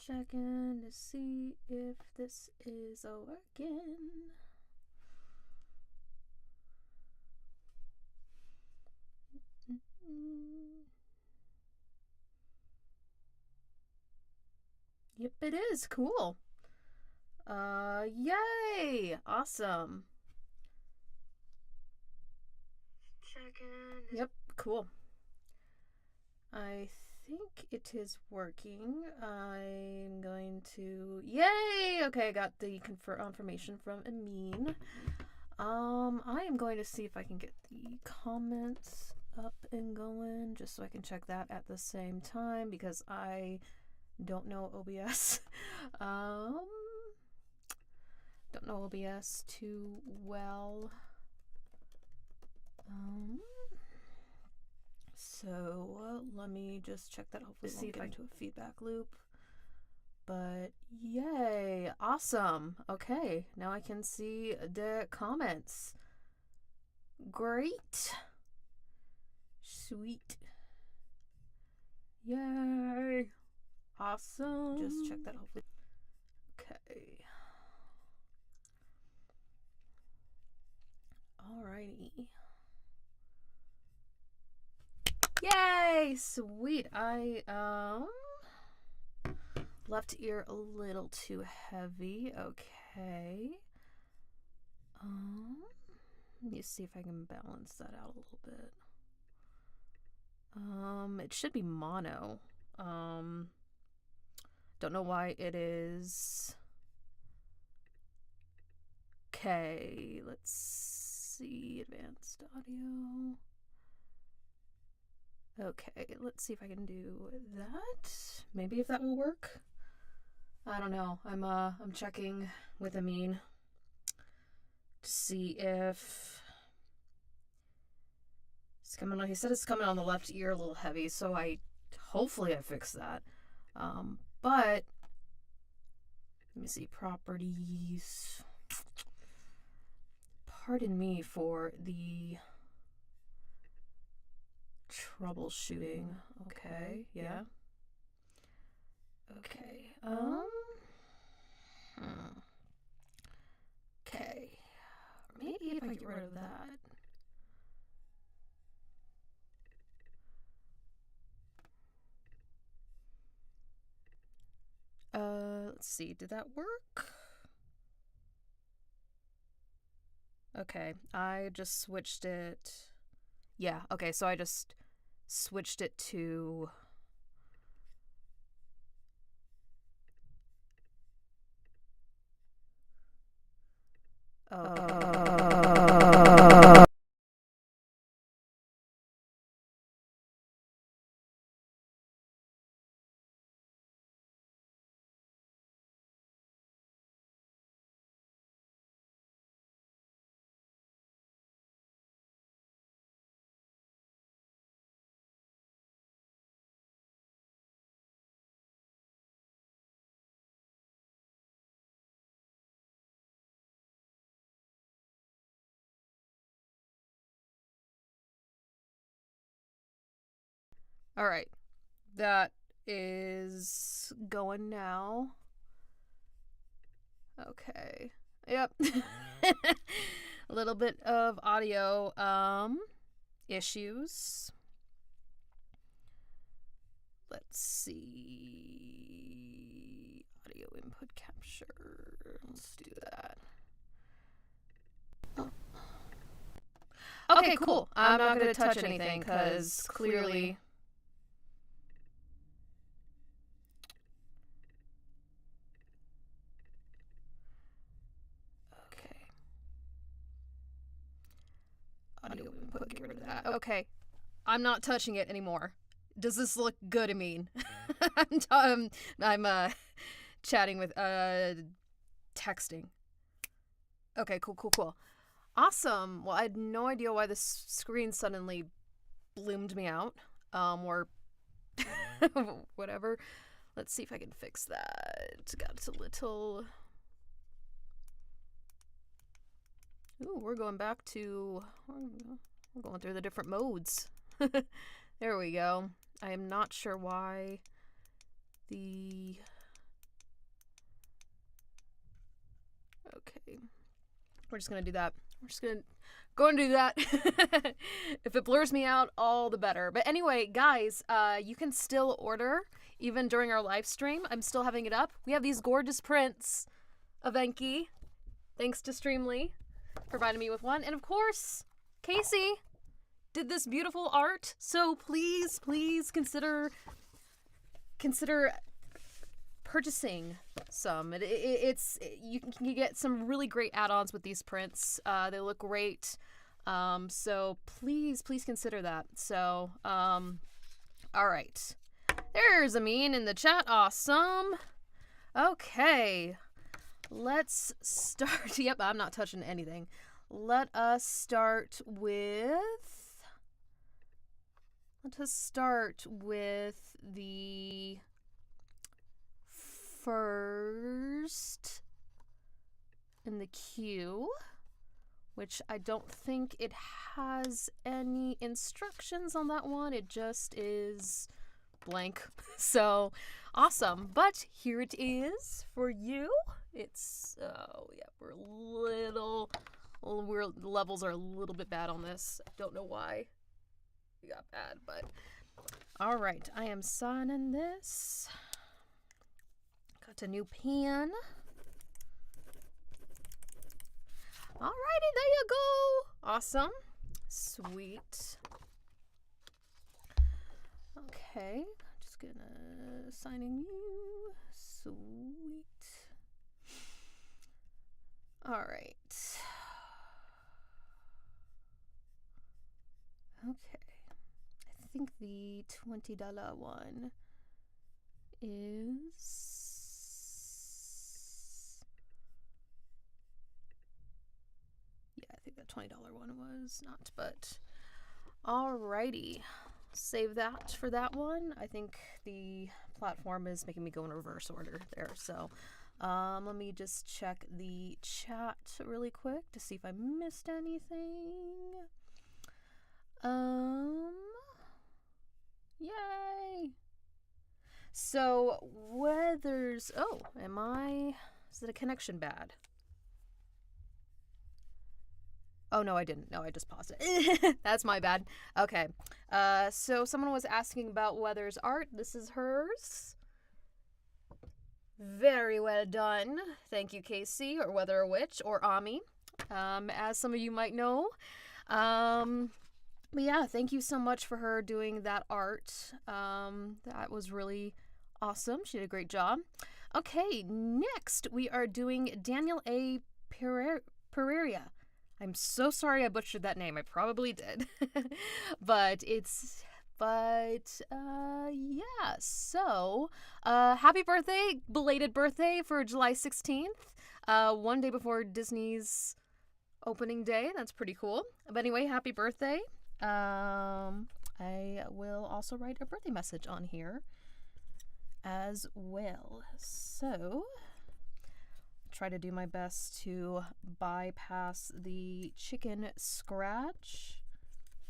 Checking to see if this is working. Yep, it is. Cool. Yay! Awesome. Checking. Yep, cool. I think it is working. I'm going to... Yay! Okay, I got the confirmation from Amin. I am going to see if I can get the comments up and going, just so I can check that at the same time, because I don't know OBS. Don't know OBS too well. So let me just check that. Hopefully see if I get into a feedback loop. But yay, awesome. Okay, now I can see the comments. Great. Sweet. Yay. Awesome. Just check that. Hopefully. Okay. Alrighty. Yay! Sweet. I left ear a little too heavy. Okay. Let me see if I can balance that out a little bit. It should be mono. Don't know why it is. Okay, let's see. Advanced audio. Okay, let's see if I can do that. Maybe if that will work. I don't know. I'm checking with Amin to see if it's coming on. He said it's coming on the left ear a little heavy, so hopefully I fixed that. But let me see, properties. Pardon me for the troubleshooting. Okay, yeah. Okay. Okay. Maybe if I get rid of that. Let's see. Did that work? Okay. I just switched it. Yeah, okay. So I just switched it to... All right, that is going now. Okay. Yep. A little bit of audio issues. Let's see. Audio input capture. Let's do that. Oh. Okay, cool. I'm not going to touch anything because clearly... Audio input, get rid of that. Okay. I'm not touching it anymore. Does this look good, Amin? I'm chatting with, texting. Okay, cool. Awesome. Well, I had no idea why this screen suddenly bloomed me out. Or whatever. Let's see if I can fix that. Got a little... Ooh, we're going back to... We're going through the different modes. There we go. I am not sure why the Okay. We're just gonna do that. We're just gonna go and do that. If it blurs me out, all the better. But anyway, guys, you can still order even during our live stream. I'm still having it up. We have these gorgeous prints of Enki, thanks to Streamily, providing me with one. And of course, Casey did this beautiful art. So please, please consider purchasing some. You can get some really great add-ons with these prints. They look great. So please consider that. So, all right. There's Amin in the chat. Awesome. Okay. Let's start. Yep, I'm not touching anything. Let us start with the first in the queue, which I don't think it has any instructions on that one. It just is blank. So awesome. But here it is for you. It's, oh yeah, the levels are a little bit bad on this. I don't know why we got bad, but all right. I am signing this. Got a new pen. Alrighty, there you go. Awesome. Sweet. Okay, just gonna signing you. Sweet. Alright. Okay. I think the $20 one is... I think the $20 one was not, but alrighty. Save that for that one. I think the platform is making me go in reverse order there. So let me just check the chat really quick to see if I missed anything. Yay! So weather's, oh, is it a connection bad? Oh, no, I didn't. No, I just paused it. That's my bad. Okay. So someone was asking about Weather's art. This is hers. Very well done. Thank you, Casey, or Weather Witch, or Ami, as some of you might know. But yeah, thank you so much for her doing that art. That was really awesome. She did a great job. Okay, next we are doing Daniel A. Pereira. I'm so sorry I butchered that name. I probably did. Yeah. So, happy birthday, belated birthday for July 16th. One day before Disney's opening day. That's pretty cool. But anyway, happy birthday. I will also write a birthday message on here as well. So... try to do my best to bypass the chicken scratch.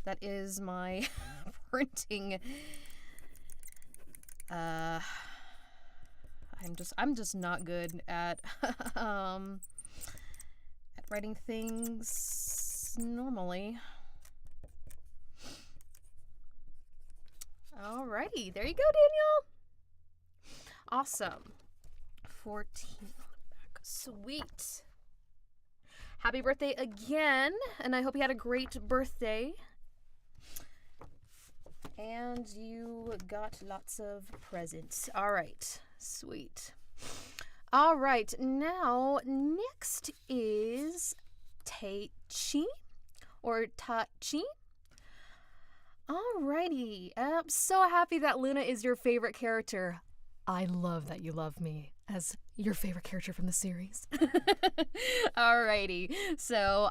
That is my printing. I'm just not good at writing things normally. Alrighty, there you go, Daniel. Awesome. 14. Sweet. Happy birthday again, and I hope you had a great birthday. And you got lots of presents. All right, sweet. All right, now next is Taichi or Tachi. Alrighty, I'm so happy that Luna is your favorite character. I love that you love me as your favorite character from the series. Alrighty, so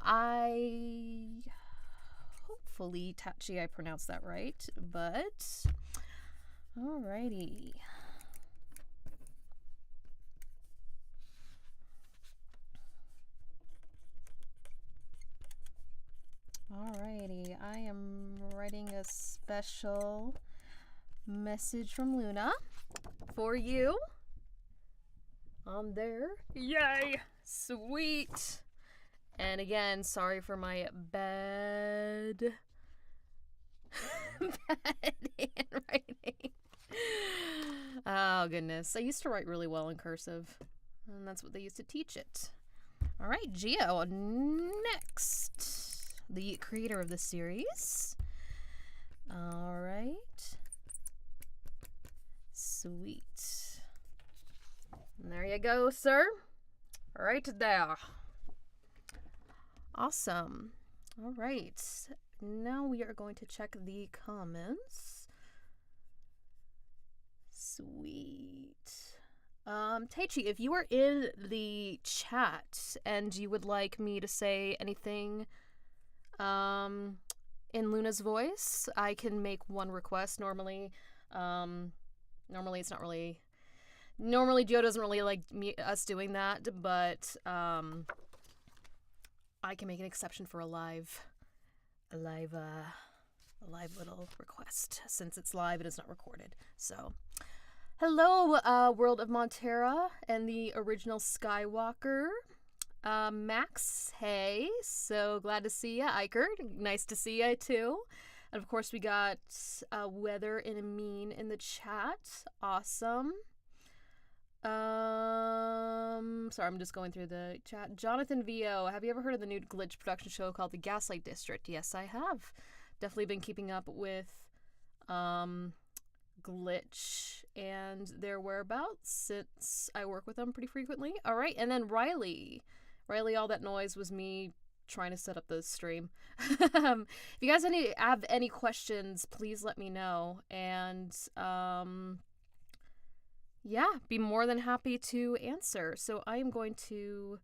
hopefully Tachi, I pronounced that right, but alrighty. Alrighty, I am writing a special message from Luna for you on there. Yay! Sweet. And again, sorry for my bad handwriting. Oh, goodness. I used to write really well in cursive, and that's what they used to teach it. All right, Geo, next. The creator of the series. All right. Sweet. And there you go, sir. Right there. Awesome. All right. Now we are going to check the comments. Sweet. Teichi, if you are in the chat and you would like me to say anything in Luna's voice, I can make one request. Normally it's not really... Normally Gio doesn't really like us doing that, but I can make an exception for a live little request, since it's live and it's not recorded. So, hello, World of Montera and the original Skywalker. Max, hey, so glad to see ya. Iker, nice to see ya too. And of course we got Weather and Amin in the chat. Awesome. Sorry, I'm just going through the chat. Jonathan VO, have you ever heard of the new Glitch production show called The Gaslight District? Yes, I have. Definitely been keeping up with Glitch and their whereabouts since I work with them pretty frequently. All right, and then Riley, all that noise was me trying to set up the stream. If you guys have any questions, please let me know, and yeah, be more than happy to answer. So I am going to...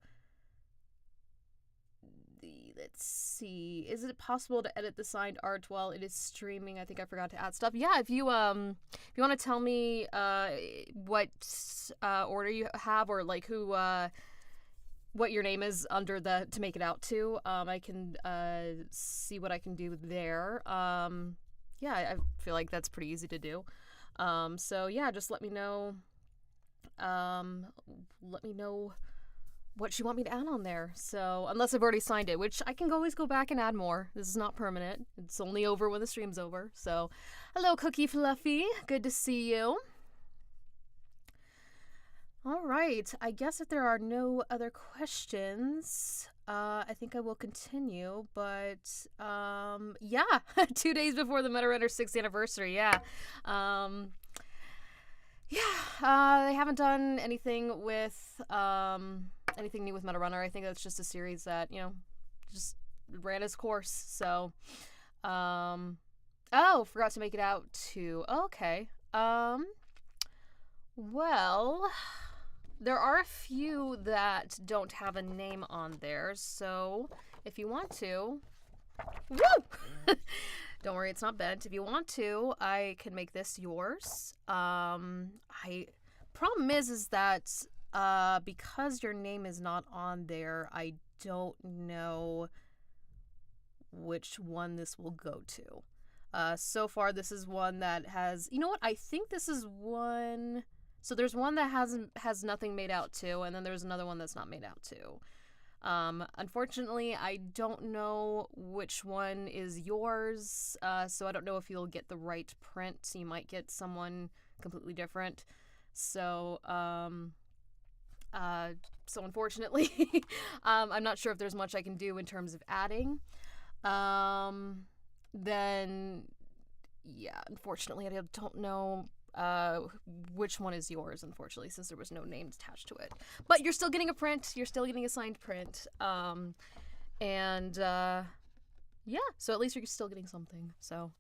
Let's see. Is it possible to edit the signed art while it is streaming? I think I forgot to add stuff. Yeah, if you want to tell me what order you have, or like who what your name is under the to make it out to, I can see what I can do there. Yeah, I feel like that's pretty easy to do. So yeah, just let me know. Let me know what you want me to add on there. So, unless I've already signed it, which I can always go back and add more. This is not permanent. It's only over when the stream's over. So, hello, Cookie Fluffy. Good to see you. All right. I guess if there are no other questions, I think I will continue. But, yeah, 2 days before the Meta Runner 6th anniversary. Yeah. They haven't done anything with, anything new with Meta Runner. I think that's just a series that, just ran its course. So, oh, forgot to make it out too. Okay. Well, there are a few that don't have a name on there. So, if you want to, woo! Don't worry, it's not bent. If you want to, I can make this yours. Problem is that because your name is not on there, I don't know which one this will go to. So far, this is one that has... You know what? I think this is one... So there's one that has nothing made out to, and then there's another one that's not made out to. Unfortunately, I don't know which one is yours, so I don't know if you'll get the right print. You might get someone completely different. So, so unfortunately, I'm not sure if there's much I can do in terms of adding. Then, yeah, unfortunately, I don't know which one is yours, unfortunately, since there was no name attached to it. But you're still getting a print. You're still getting a signed print. And yeah, so at least you're still getting something. So,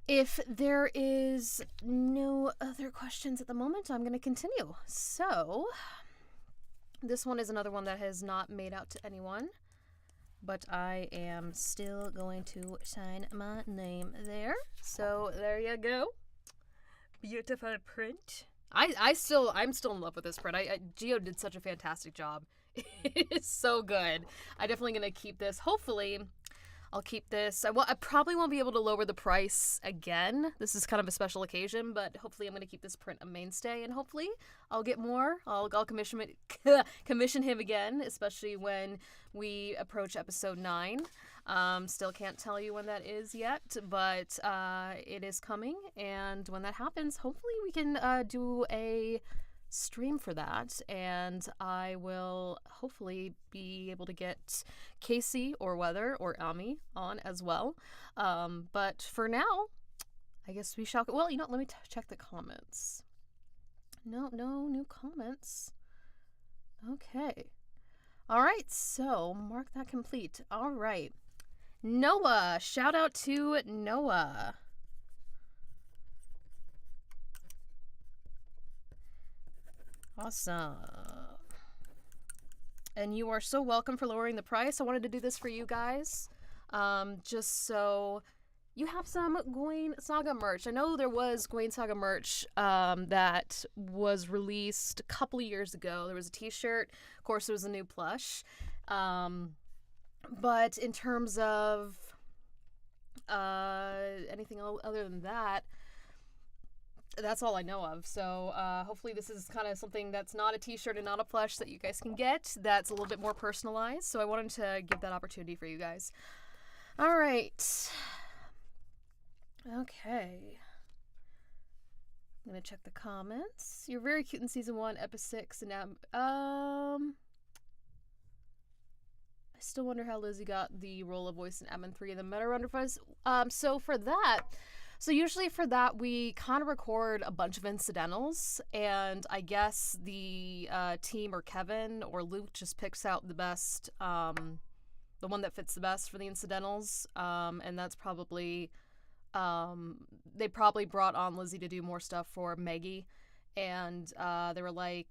if there is no other questions at the moment, I'm going to continue. So, this one is another one that has not made out to anyone, but I am still going to sign my name there. So there you go. Beautiful print. I'm still in love with this print. Gio did such a fantastic job. It is so good. I'm definitely gonna keep this. Hopefully, I'll keep this. I probably won't be able to lower the price again. This is kind of a special occasion, but hopefully I'm going to keep this print a mainstay, and hopefully I'll get more. I'll commission him again, especially when we approach episode 9. Still can't tell you when that is yet, but it is coming, and when that happens, hopefully we can do a stream for that, and I will hopefully be able to get Casey or Weather or Ami on as well. But for now, I guess we shall. Well, let me check the comments. No new comments. Okay. All right, so mark that complete. All right. Noah, shout out to Noah. Awesome. And you are so welcome for lowering the price. I wanted to do this for you guys. Just so you have some Gwain Saga merch. I know there was Gwain Saga merch that was released a couple of years ago. There was a t-shirt. Of course, there was a new plush. But in terms of anything other than that, that's all I know of. So hopefully this is kind of something that's not a t-shirt and not a plush that you guys can get, that's a little bit more personalized. So I wanted to give that opportunity for you guys. All right. Okay. I'm going to check the comments. You're very cute in season 1, episode 6. And I still wonder how Lizzie got the role of voice in Admin 3 of the Meta Runnerfuzz. So usually for that, we kind of record a bunch of incidentals, and I guess the team or Kevin or Luke just picks out the best, the one that fits the best for the incidentals, and that's probably, they probably brought on Lizzie to do more stuff for Maggie, and they were like,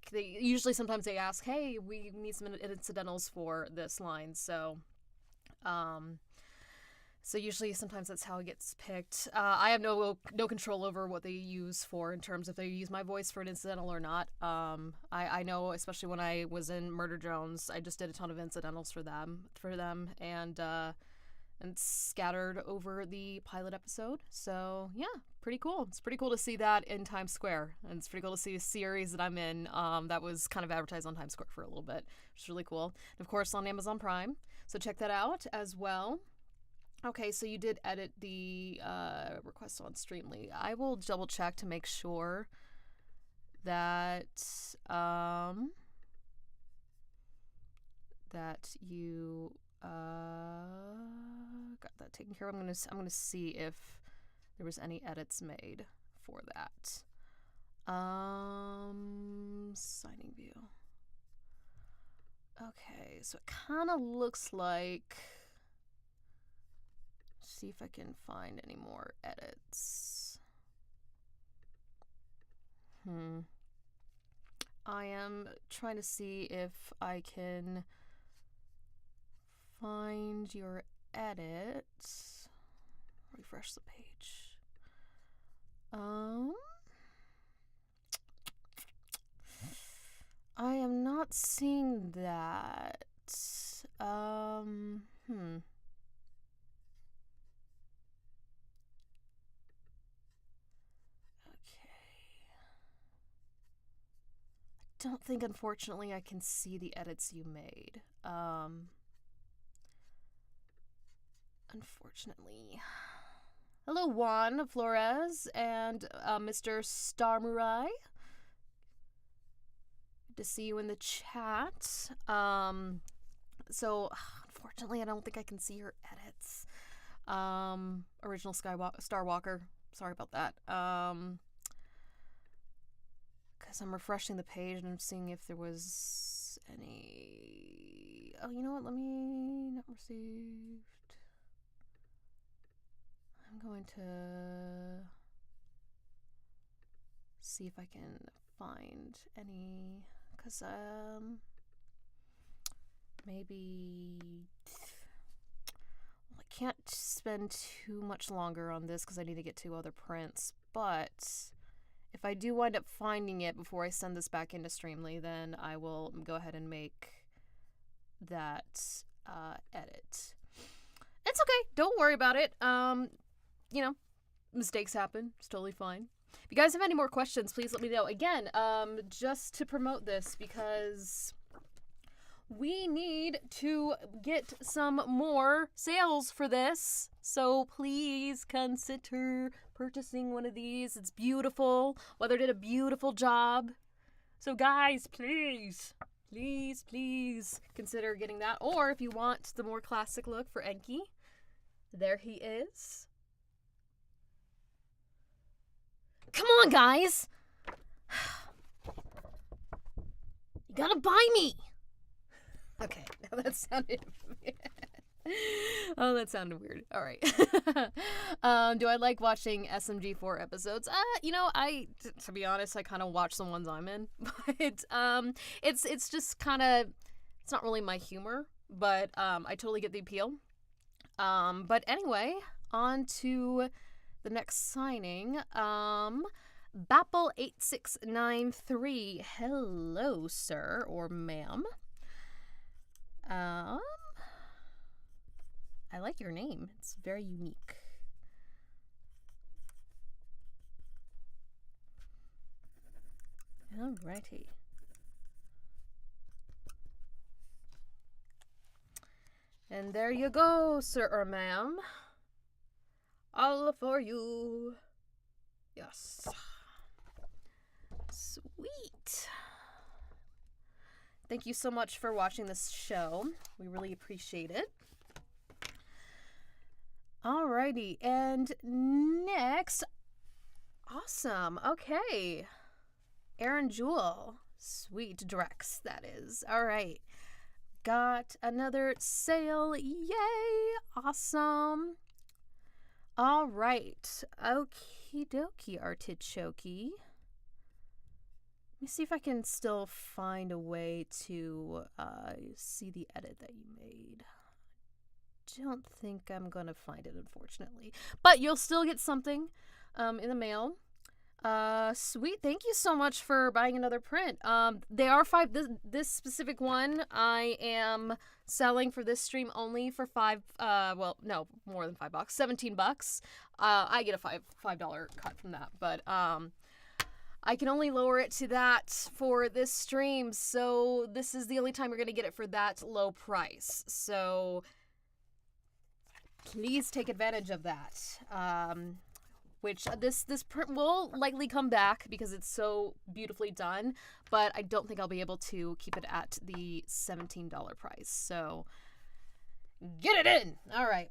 sometimes they ask, hey, we need some incidentals for this line, so usually sometimes that's how it gets picked. I have no control over what they use for in terms of if they use my voice for an incidental or not. I know, especially when I was in Murder Jones, I just did a ton of incidentals for them, and scattered over the pilot episode. So yeah, pretty cool. It's pretty cool to see that in Times Square, and it's pretty cool to see a series that I'm in that was kind of advertised on Times Square for a little bit, which is really cool. And of course on Amazon Prime, so check that out as well. Okay, so you did edit the request on Streamily. I will double check to make sure that that you got that taken care of. I'm gonna see if there was any edits made for that. Signing view. Okay, so it kind of looks like. See if I can find any more edits. I am trying to see if I can find your edits. Refresh the page. I am not seeing that. Don't think, unfortunately, I can see the edits you made. Unfortunately. Hello, Juan Flores and Mr. Starmurai. Good to see you in the chat. So, unfortunately, I don't think I can see your edits. Original Starwalker. Sorry about that. Because I'm refreshing the page and I'm seeing if there was any. Oh, you know what? Let me not received. I'm going to see if I can find any. Because maybe. Well, I can't spend too much longer on this because I need to get 2 other prints, but. If I do wind up finding it before I send this back into Streamily, then I will go ahead and make that edit. It's okay. Don't worry about it. You know, mistakes happen. It's totally fine. If you guys have any more questions, please let me know. Again, just to promote this, because we need to get some more sales for this. So please consider purchasing one of these. It's beautiful. Weather did a beautiful job. So guys, please consider getting that. Or if you want the more classic look for Enki, there he is. Come on, guys. You gotta buy me. Okay, now that sounded oh, that sounded weird. All right. Do I like watching SMG4 episodes? To be honest, I kind of watch the ones I'm in, but it's just kind of, it's not really my humor, but I totally get the appeal. But anyway, on to the next signing. Bapple8693. Hello, sir or ma'am. I like your name. It's very unique. Alrighty. And there you go, sir or ma'am. All for you. Yes. Sweet. Thank you so much for watching this show. We really appreciate it. Alrighty, and next, awesome, okay. Aaron Jewel, sweet Drex, that is. Alright, got another sale, yay, awesome. Alright, okie dokie, Artichoke. Let me see if I can still find a way to see the edit that you made. Don't think I'm gonna find it, unfortunately, but you'll still get something in the mail. Sweet, thank you so much for buying another print. They are this specific one I am selling for this stream only for well, no, more than $5, $17. I get a $5 cut from that, but I can only lower it to that for this stream, so this is the only time you're gonna get it for that low price. So please take advantage of that. Which this print will likely come back because it's so beautifully done, but I don't think I'll be able to keep it at the $17 price. So get it in. All right.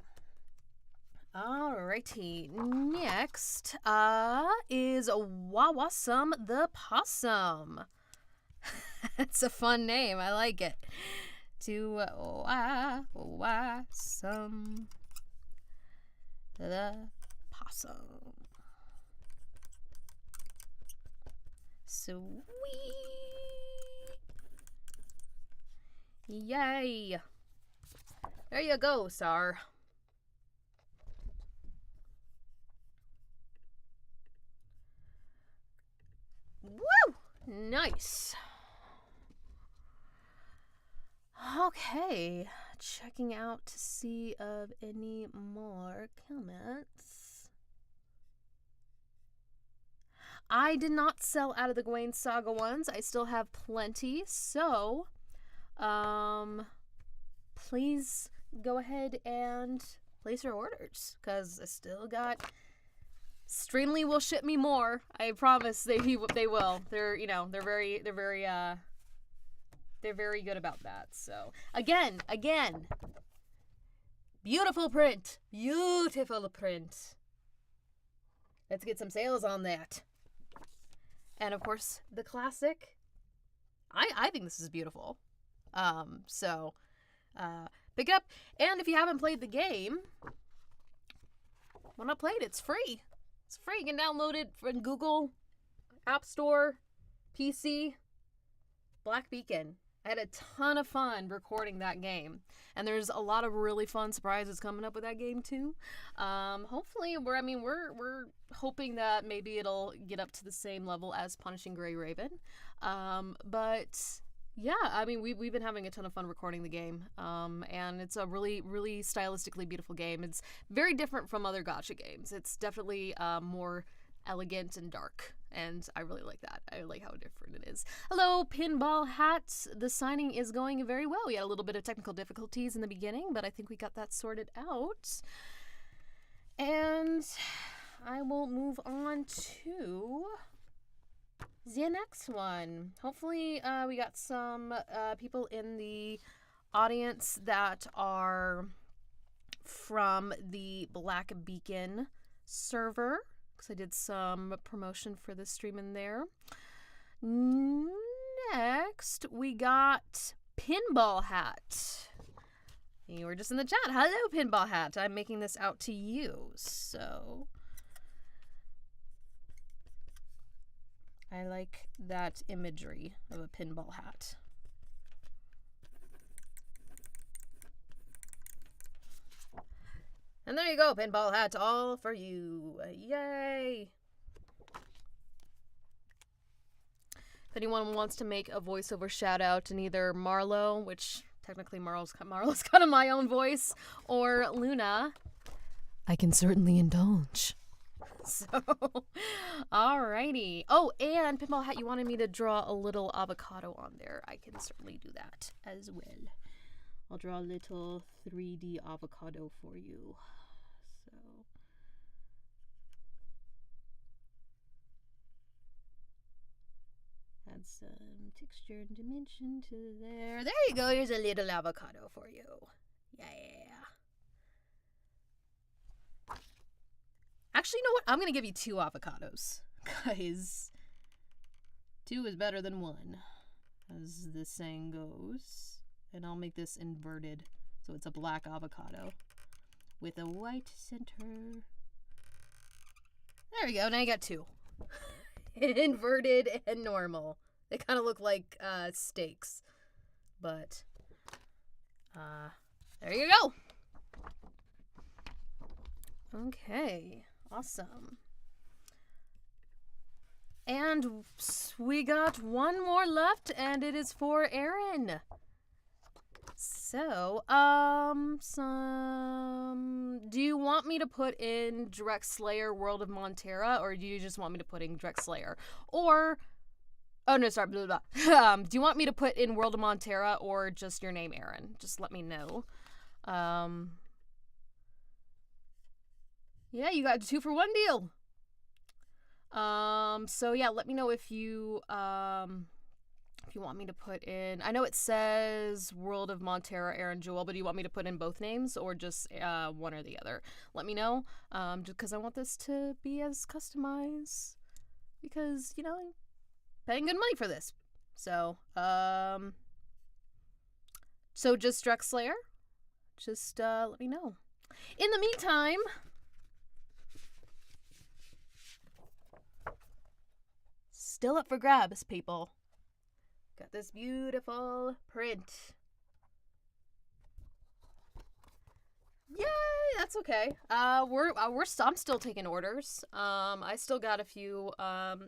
Alrighty. Next is Wawasum the Possum. It's a fun name. I like it. To Wawasum the Possum. Sweet. Yay. There you go, sir. Woo! Nice. Okay. Checking out to see of any more comments. I did not sell out of the Gwain Saga ones. I still have plenty, so please go ahead and place your orders, because I still got... Streamily will ship me more. I promise they will. They're very good about that. So again, beautiful print. Let's get some sales on that. And of course, the classic. I think this is beautiful. So pick it up. And if you haven't played the game, why not play it? It's free. It's free. You can download it from Google, App Store, PC, Black Beacon. I had a ton of fun recording that game. And there's a lot of really fun surprises coming up with that game too. Hopefully, we're hoping that maybe it'll get up to the same level as Punishing Gray Raven. But Yeah, I mean, we've been having a ton of fun recording the game, and it's a really, really stylistically beautiful game. It's very different from other gacha games. It's definitely more elegant and dark, and I really like that. I like how different it is. Hello, Pinball Hat. The signing is going very well. We had a little bit of technical difficulties in the beginning, but I think we got that sorted out. And I will move on to the next one. Hopefully, we got some people in the audience that are from the Black Beacon server, because I did some promotion for this stream in there. Next, we got Pinball Hat. You were just in the chat. Hello, Pinball Hat. I'm making this out to you, so I like that imagery of a pinball hat. And there you go, Pinball Hat, all for you. Yay! If anyone wants to make a voiceover shout out in either Marlo, which technically Marlo's kind of my own voice, or Luna, I can certainly indulge. So, alrighty. Oh, and Pinball Hat, you wanted me to draw a little avocado on there. I can certainly do that as well. I'll draw a little 3D avocado for you. So, add some texture and dimension to there. There you go. Here's a little avocado for you. Yeah. Actually, you know what? I'm going to give you 2 avocados. Guys, 2 is better than 1, as the saying goes. And I'll make this inverted, so it's a black avocado with a white center. There we go. Now you got 2. Inverted and normal. They kind of look like steaks. But, there you go. Okay. Awesome. And we got one more left, and it is for Aaron. So, do you want me to put in Direct Slayer World of Montera, or do you just want me to put in Direct Slayer? Or, oh no, sorry, blah, blah, blah. Do you want me to put in World of Montera, or just your name, Aaron? Just let me know. Yeah, you got a 2-for-1 deal. So yeah, let me know if you want me to put in, I know it says World of Montera, Aaron Jewel, but do you want me to put in both names or just one or the other? Let me know, just because I want this to be as customized, because, you know, I'm paying good money for this. So, so just Drex Slayer, just let me know. In the meantime, still up for grabs, people. Got this beautiful print. Yay, that's okay. I'm still taking orders. I still got a few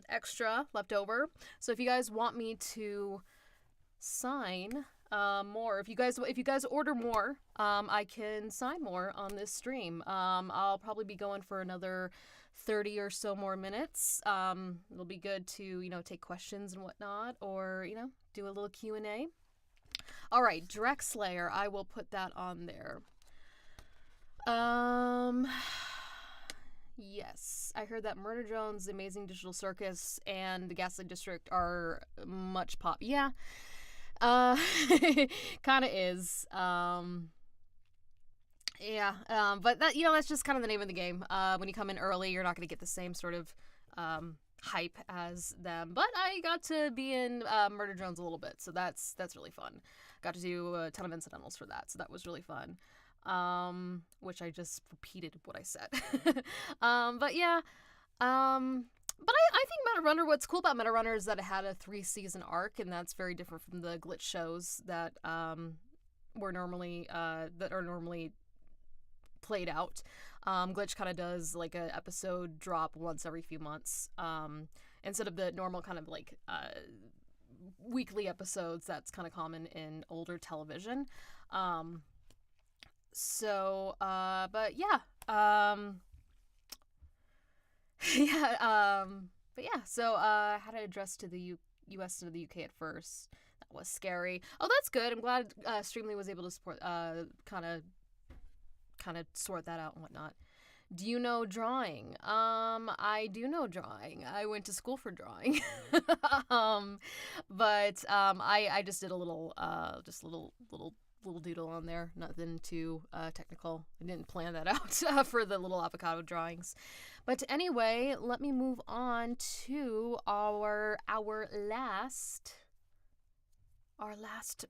extra left over. So if you guys want me to sign more, if you guys order more, I can sign more on this stream. I'll probably be going for another 30 or so more minutes. It'll be good to, you know, take questions and whatnot, or, you know, do a little Q&A. All right, Drex Slayer, I will put that on there. Yes, I heard that Murder Drones, The Amazing Digital Circus, and The Ghastly District are much pop. Yeah, kind of is. Yeah, but that, you know, that's just kind of the name of the game. When you come in early, you're not going to get the same sort of hype as them. But I got to be in Murder Drones a little bit, so that's really fun. Got to do a ton of incidentals for that, so that was really fun. Which I just repeated what I said. But yeah, but I think Meta Runner, what's cool about Meta Runner is that it had a 3-season arc, and that's very different from the Glitch shows that were normally played out. Glitch kind of does like a episode drop once every few months, instead of the normal kind of like weekly episodes. That's kind of common in older television. But yeah. But yeah, so I had to address to the US to the UK at first. That was scary. Oh, that's good. I'm glad Streamily was able to support, kind of sort that out and whatnot. Do you know drawing? I do know drawing. I went to school for drawing. I just did a little, little doodle on there. Nothing too technical. I didn't plan that out for the little avocado drawings. But anyway, let me move on to our last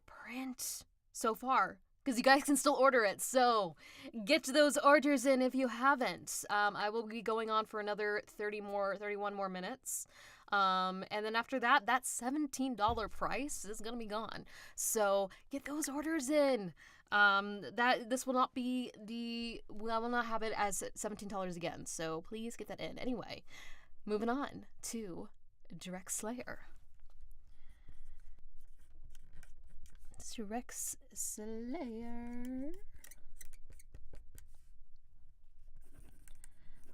print so far, because you guys can still order it. So get those orders in if you haven't. I will be going on for another 31 more minutes. And then after that, that $17 price is going to be gone. So get those orders in. This will not be I will not have it as $17 again. So please get that in. Anyway, moving on to Direct Slayer. Direct Slayer.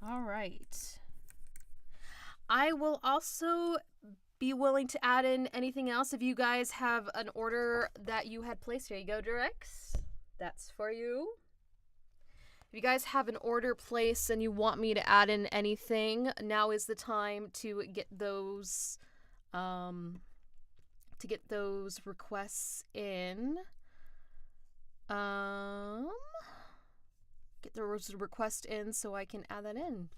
All right. I will also be willing to add in anything else if you guys have an order that you had placed. Here you go, Directs. That's for you. If you guys have an order placed and you want me to add in anything, now is the time to get those requests in. Get the request in so I can add that in.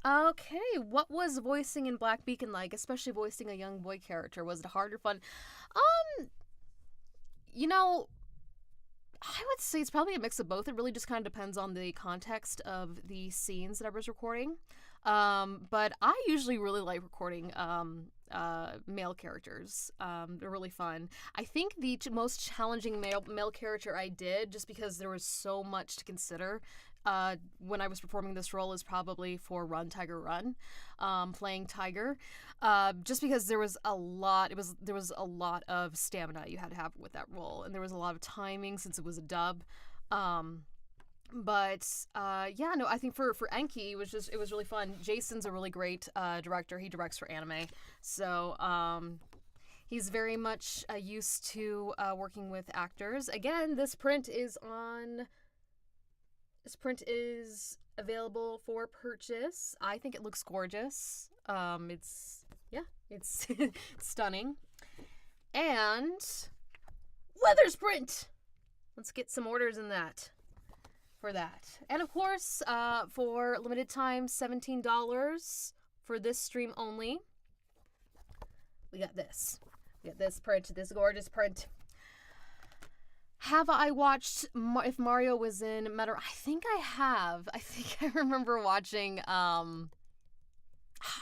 Okay, what was voicing in Black Beacon like, especially voicing a young boy character? Was it hard or fun? You know, I would say it's probably a mix of both. It really just kind of depends on the context of the scenes that I was recording. But I usually really like recording male characters. They're really fun. I think the most challenging male character I did, just because there was so much to consider when I was performing this role, is probably for Run Tiger Run, playing Tiger. Just because there was a lot of stamina you had to have with that role, and there was a lot of timing since it was a dub. I think for Enki, it was really fun. Jason's a really great director. He directs for anime, so he's very much used to working with actors. Again, this print is available for purchase. I think it looks gorgeous. It's stunning. And Weathers print. Let's get some orders in that. For that. And of course, for limited time, $17 for this stream only. We got this. We got this print, this gorgeous print. Have I watched if Mario was in Metal? I think I have. I think I remember watching, I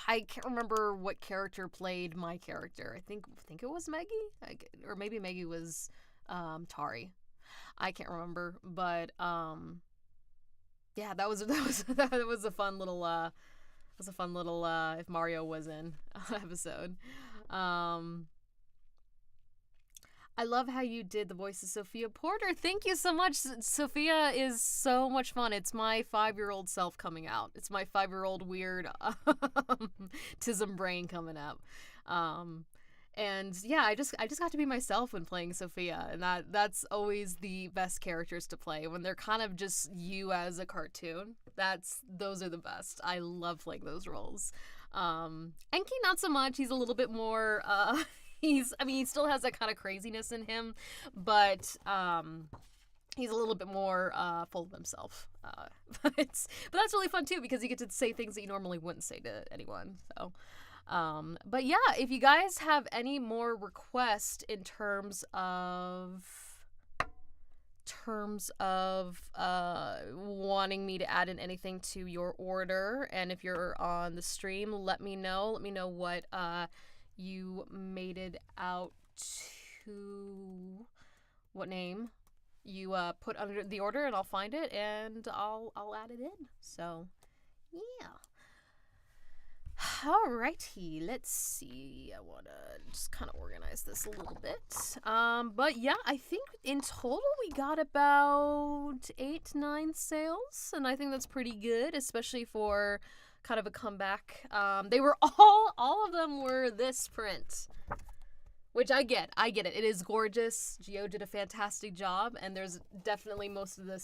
can't remember what character played my character. I think it was Meggy? Or maybe Meggy was Tari. I can't remember, but yeah, that was a fun little if Mario was in episode. I love how you did the voice of Sophia Porter. Thank you so much. Sophia is so much fun. It's my 5-year-old self coming out. It's my 5-year-old weird tism brain coming up. And yeah, I just got to be myself when playing Sophia, and that's always the best characters to play, when they're kind of just you as a cartoon. Those are the best. I love playing those roles. Enki not so much. He's a little bit more he still has that kind of craziness in him, but he's a little bit more full of himself. But that's really fun too, because you get to say things that you normally wouldn't say to anyone. So but yeah, if you guys have any more requests in terms of wanting me to add in anything to your order, and if you're on the stream, let me know what you made it out to, what name you put under the order, and I'll find it and I'll add it in. So yeah. Alrighty, let's see. I want to just kind of organize this a little bit. But yeah, I think in total we got about 8-9 sales, and I think that's pretty good, especially for kind of a comeback. They were all of them were this print, which I get it. It is gorgeous. Gio did a fantastic job, and there's definitely most of the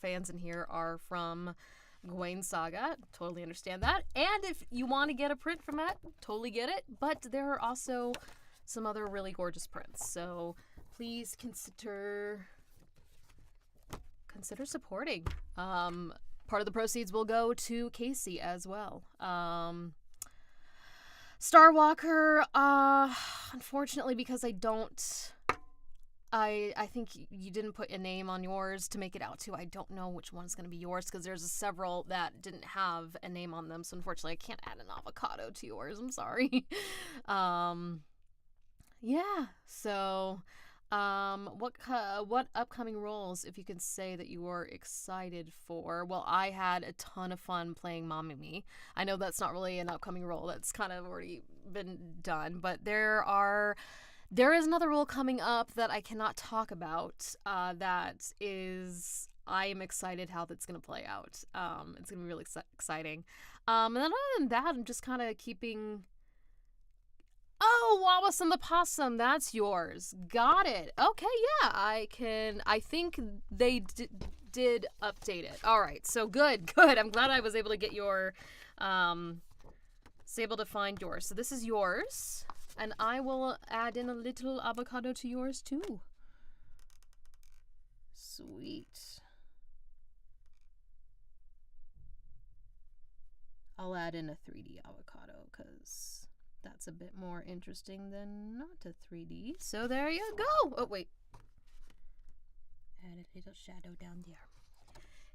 fans in here are from Gwain Saga. Totally understand that. And if you want to get a print from that, totally get it. But there are also some other really gorgeous prints. So please consider supporting. Part of the proceeds will go to Casey as well. Starwalker, unfortunately, because I think you didn't put a name on yours to make it out to. I don't know which one is going to be yours because there's several that didn't have a name on them. So unfortunately, I can't add an avocado to yours. I'm sorry. Yeah. So, what upcoming roles, if you can say that you were excited for? Well, I had a ton of fun playing Mommy Me. I know that's not really an upcoming role. That's kind of already been done, but there is another role coming up that I cannot talk about. That is, I am excited how that's going to play out. It's going to be really exciting. And then other than that, I'm just kind of keeping... Oh, Wallace and the Possum, that's yours. Got it. Okay, yeah, I think they did update it. All right, so good. I'm glad I was able to get your, able to find yours. So this is yours. And I will add in a little avocado to yours too. Sweet. I'll add in a 3D avocado because that's a bit more interesting than not a 3D. So there you go. Oh, wait. Add a little shadow down there.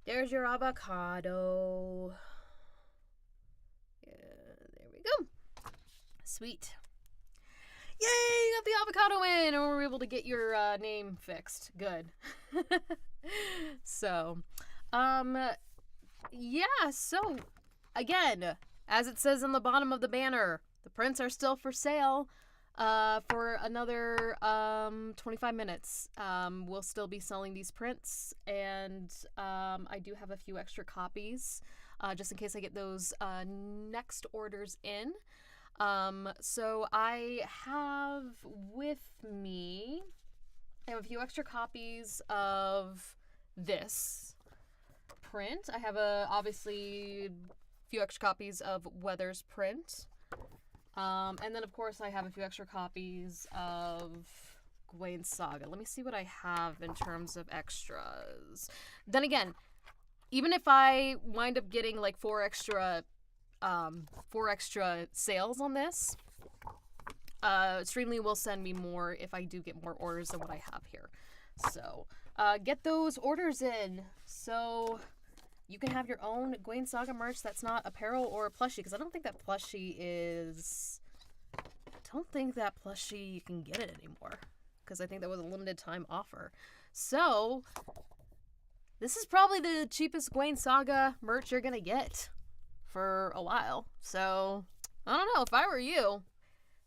There's your avocado. Yeah, there we go. Sweet. Yay, got the avocado in, and we're able to get your name fixed. Good. So, yeah, so, again, as it says on the bottom of the banner, the prints are still for sale for another 25 minutes. We'll still be selling these prints, and I do have a few extra copies just in case I get those next orders in. So I have with me, I have a few extra copies of this print. I have obviously a few extra copies of Weather's print. And then of course I have a few extra copies of Gwain Saga. Let me see what I have in terms of extras. Then again, even if I wind up getting like four extra sales on this, Streamily will send me more if I do get more orders than what I have here. So get those orders in so you can have your own Gwain Saga merch that's not apparel or a plushie, because I don't think that plushie you can get it anymore, because I think that was a limited time offer. So this is probably the cheapest Gwain Saga merch you're gonna get for a while. So I don't know, if I were you,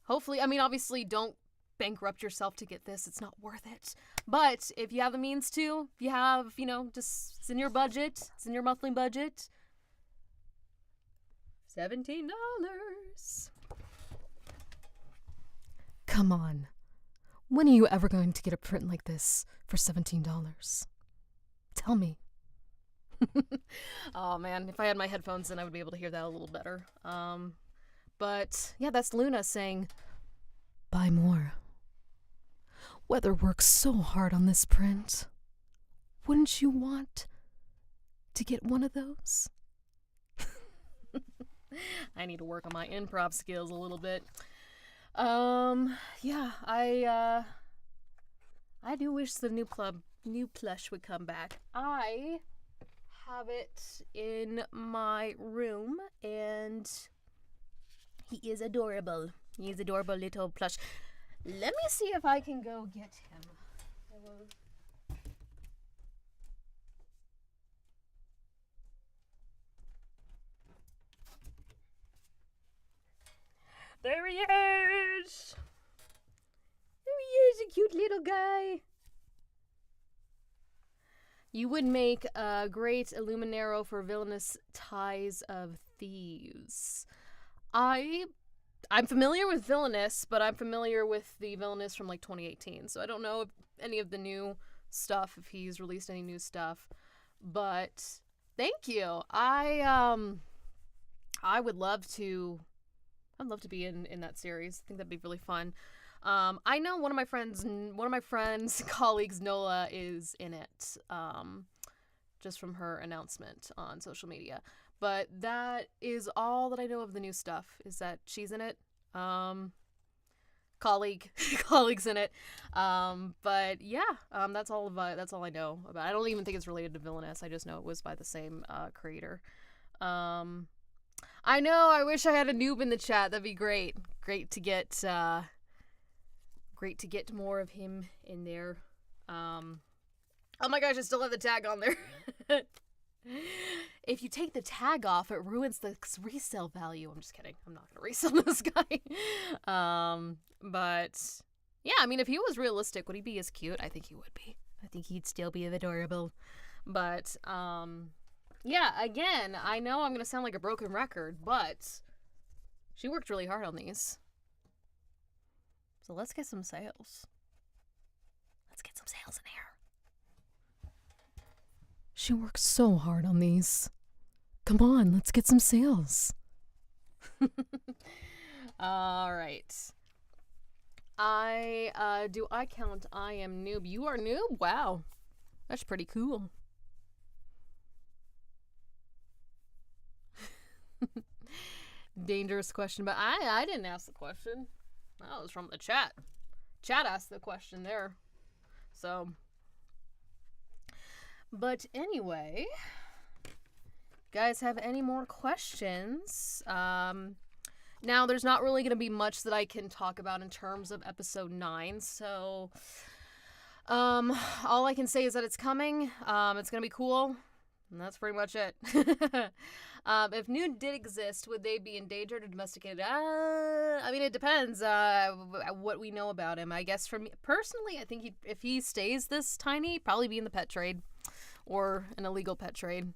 hopefully, I mean, obviously don't bankrupt yourself to get this. It's not worth it. But if you have the means to, if you have, just it's in your budget, it's in your monthly budget, $17. Come on. When are you ever going to get a print like this for $17? Tell me. Oh man, if I had my headphones in, I would be able to hear that a little better. But yeah, that's Luna saying, buy more. Weather works so hard on this print. Wouldn't you want to get one of those? I need to work on my improv skills a little bit. Yeah, I do wish the new plush would come back. I have it in my room, and he is adorable. He is adorable little plush. Let me see if I can go get him. There he is! There he is, a cute little guy. You would make a great Illuminero for villainous ties of thieves. I'm familiar with villainous, but I'm familiar with the villainous from like 2018, so I don't know if any of the new stuff, if he's released any new stuff. But thank you. I would love to. I'd love to be in that series. I think that'd be really fun. I know one of my friends, colleagues, Nola, is in it. Just from her announcement on social media. But that is all that I know of the new stuff, is that she's in it. Colleagues in it. But yeah, that's all I know about it. I don't even think it's related to Villainous. I just know it was by the same creator. I know, I wish I had a noob in the chat. That'd be great. Great to get more of him in there. Oh my gosh, I still have the tag on there. If you take the tag off, it ruins the resale value. I'm just kidding. I'm not gonna resell this guy. But yeah, I mean, if he was realistic, would he be as cute? I think he would be. I think he'd still be adorable. But yeah, again, I know I'm gonna sound like a broken record, but she worked really hard on these. So let's get some sales. Let's get some sales in here. She works so hard on these. Come on, let's get some sales. All right. Do I count I am noob? You are noob? Wow. That's pretty cool. Dangerous question, but I didn't ask the question. That was from the chat. Chat asked the question there. So, but anyway, guys have any more questions? Now there's not really going to be much that I can talk about in terms of episode 9, so all I can say is that it's coming. It's going to be cool. And that's pretty much it. If nude did exist, would they be endangered or domesticated? I mean, it depends what we know about him. I guess for me, personally, I think if he stays this tiny, he'd probably be in the pet trade or an illegal pet trade.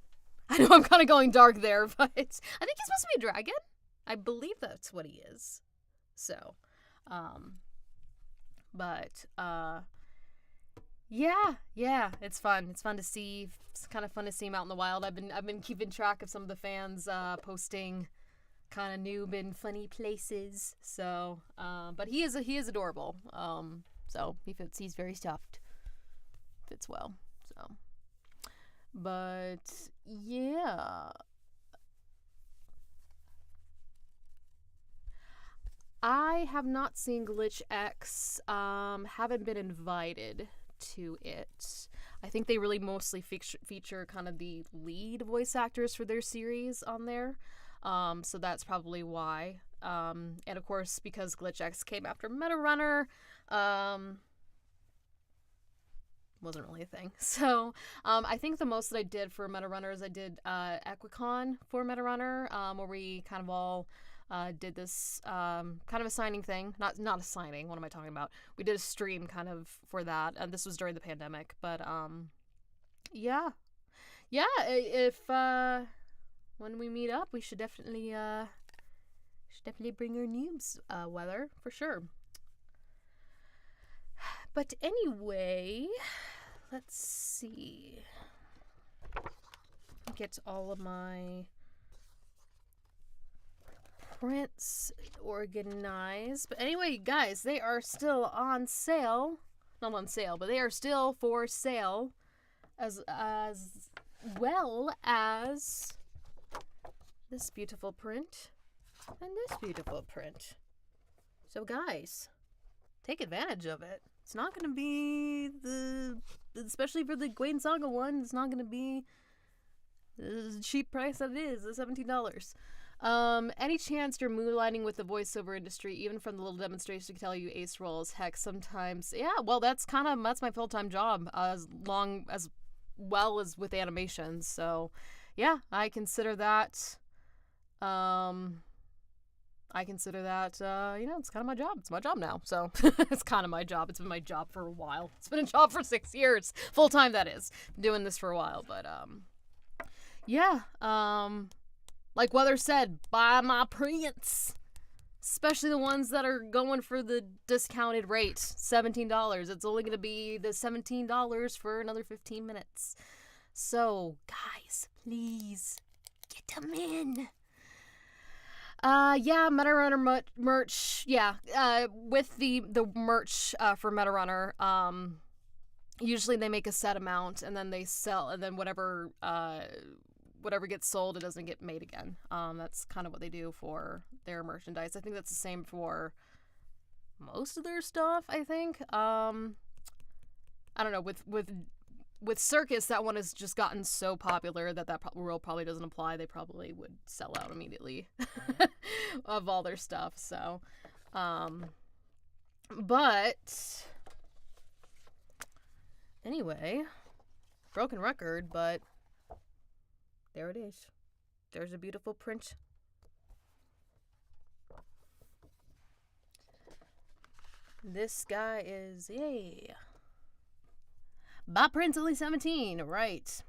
I know I'm kind of going dark there, but I think he's supposed to be a dragon. I believe that's what he is. So, yeah, it's fun. It's fun to see. It's kind of fun to see him out in the wild. I've been keeping track of some of the fans posting kind of noob in funny places. So, but he is adorable. So he's very stuffed. Fits well. So, but yeah. I have not seen Glitch X. Haven't been invited to it. I think they really mostly feature kind of the lead voice actors for their series on there. So that's probably why. And of course, because Glitch X came after Meta Runner, wasn't really a thing. So I think the most that I did for Meta Runner is I did Equicon for Meta Runner, where we kind of all did this kind of a signing thing. Not a signing. What am I talking about? We did a stream kind of for that, and this was during the pandemic. But yeah. If when we meet up, we should definitely bring our noobs weather for sure. But anyway, let's see. Get all of my prints organized. But anyway, guys, they are still on sale. Not on sale, but they are still for sale, as well as this beautiful print and this beautiful print. So guys, take advantage of it. It's not going to be especially for the Gwain Saga one, it's not going to be the cheap price that it is, the $17. Any chance you're moonlighting with the voiceover industry, even from the little demonstration to tell you ace rolls? Heck, sometimes, yeah, well, that's my full-time job, as well as with animations, so, yeah, I consider that, I consider that, it's kind of my job. It's my job now. So it's kind of my job. It's been my job for a while. It's been a job for 6 years. Full time, that is. Been doing this for a while. But, yeah. Like Weather said, buy my prints. Especially the ones that are going for the discounted rate. $17. It's only going to be the $17 for another 15 minutes. So, guys, please get them in. Yeah, MetaRunner merch. Yeah, with the merch for MetaRunner, usually they make a set amount and then they sell, and then whatever gets sold, it doesn't get made again. That's kind of what they do for their merchandise. I think that's the same for most of their stuff, I think. I don't know, with Circus, that one has just gotten so popular that rule probably doesn't apply. They probably would sell out immediately of all their stuff. So, but anyway, broken record, but there it is. There's a beautiful print. This guy is, yay. Buy prints only 17, right.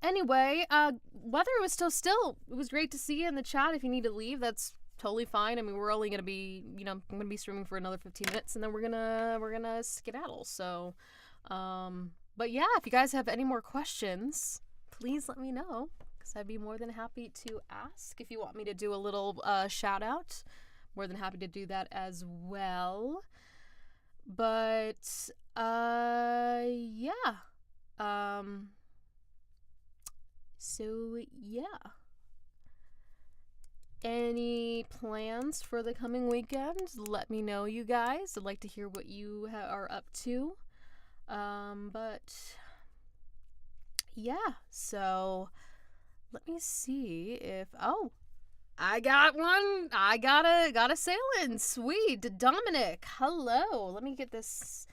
Anyway, Weather was still, it was great to see you in the chat. If you need to leave, that's totally fine. I mean, we're only going to be, I'm going to be streaming for another 15 minutes, and then we're going to skedaddle. So, but yeah, if you guys have any more questions, please let me know, because I'd be more than happy to ask. If you want me to do a little shout out, more than happy to do that as well. But, yeah. So, yeah. Any plans for the coming weekend? Let me know, you guys. I'd like to hear what you are up to. But, yeah. So, let me see if, I got one. I got a sailing. Sweet. Dominic, hello. Let me get this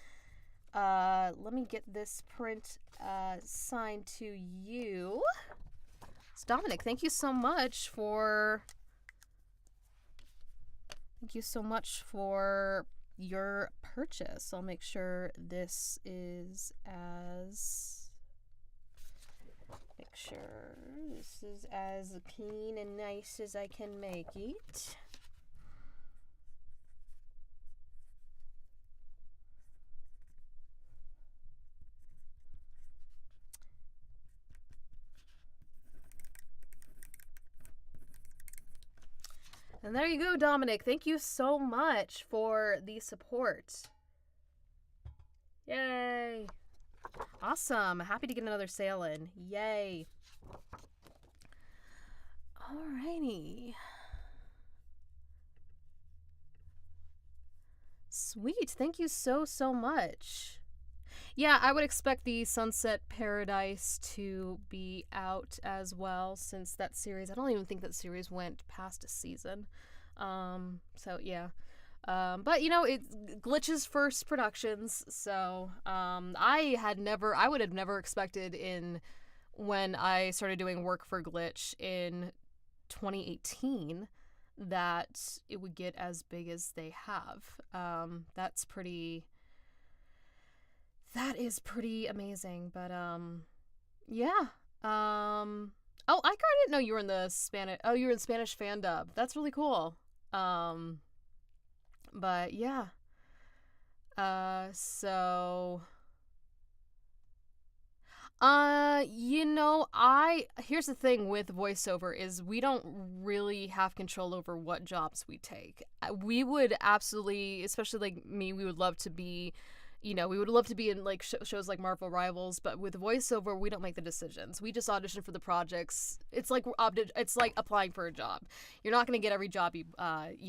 print signed to you. So Dominic, thank you so much for your purchase. I'll make sure this is as clean and nice as I can make it. And there you go, Dominic. Thank you so much for the support. Yay. Awesome. Happy to get another sale in. Yay. Alrighty. Sweet. Thank you so much. Yeah, I would expect the Sunset Paradise to be out as well, since that series, I don't even think that series went past a season. So yeah. But it's Glitch's first productions, so I would have never expected when I started doing work for Glitch in 2018 that it would get as big as they have. That is pretty amazing, but yeah. Oh, I didn't know you were in the Spanish. Oh, you were in Spanish fan dub. That's really cool. But yeah. So here's the thing with voiceover is we don't really have control over what jobs we take. We would absolutely, especially like me, we would love to be we would love to be in like shows like Marvel Rivals, but with voiceover, we don't make the decisions. We just audition for the projects. It's like applying for a job. You're not going to get every job you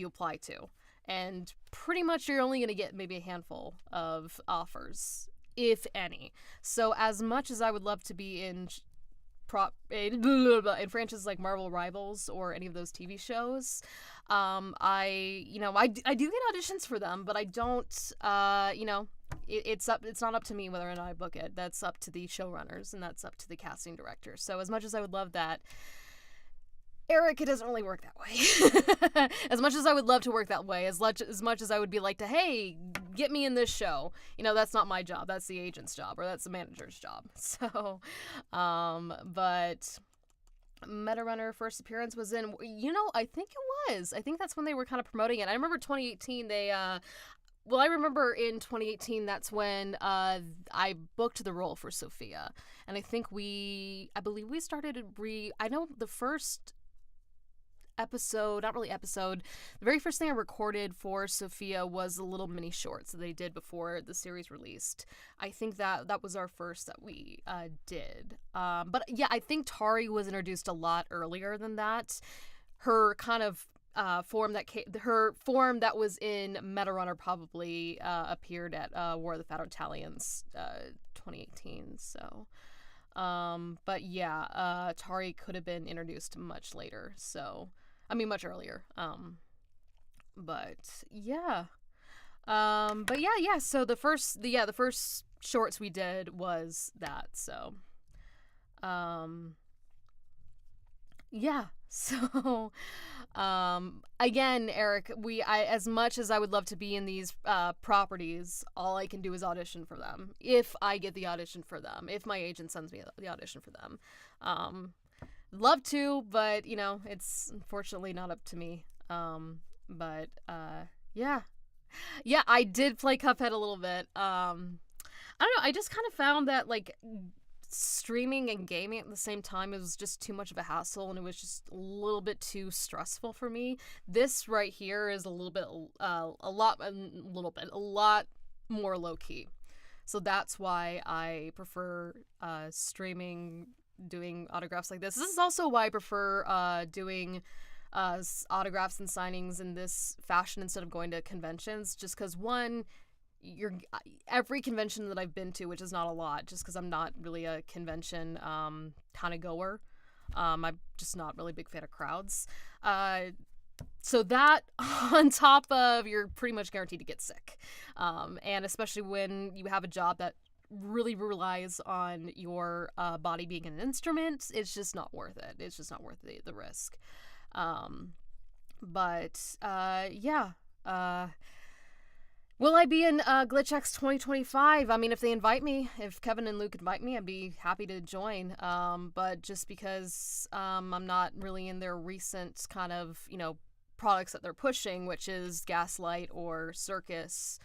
apply to, and pretty much you're only going to get maybe a handful of offers, if any. So as much as I would love to be in franchises like Marvel Rivals or any of those TV shows, I do get auditions for them, but I don't, it's not up to me whether or not I book it. That's up to the showrunners, and that's up to the casting director. So as much as I would love that, Eric, it doesn't really work that way. As much as I would love to work that way, as much as I would be like to, hey, get me in this show. That's not my job. That's the agent's job, or that's the manager's job. So, but Meta Runner first appearance was in, I think it was. I think that's when they were kind of promoting it. I remember 2018, I remember in 2018, that's when I booked the role for Sophia. And I believe we started I know the first episode, not really episode, the very first thing I recorded for Sophia was the little mini shorts that they did before the series released. I think that was our first that we did. But yeah, I think Tari was introduced a lot earlier than that. Her kind of form that was in Meta Runner probably appeared at War of the Fat Italians 2018. So, but yeah, Tari could have been introduced much later. So, much earlier. But yeah. So the first shorts we did was that. So, yeah. So, again, Eric, as much as I would love to be in these properties, all I can do is audition for them. If I get the audition for them, if my agent sends me the audition for them, love to, but it's unfortunately not up to me. But yeah, I did play Cuphead a little bit. I don't know. I just kind of found that streaming and gaming at the same time, it was just too much of a hassle, and it was just a little bit too stressful for me. This right here is a lot more low-key. So that's why I prefer streaming, doing autographs like this. This is also why I prefer doing autographs and signings in this fashion instead of going to conventions, just because, one, every convention that I've been to, which is not a lot, just because I'm not really a convention kind of goer. I'm just not really a big fan of crowds. So that, on top of, you're pretty much guaranteed to get sick. And especially when you have a job that really relies on your body being an instrument, it's just not worth it. It's just not worth the risk. Yeah. Will I be in GlitchX 2025? If they invite me, if Kevin and Luke invite me, I'd be happy to join. But just because I'm not really in their recent kind of, products that they're pushing, which is Gaslight or Circus,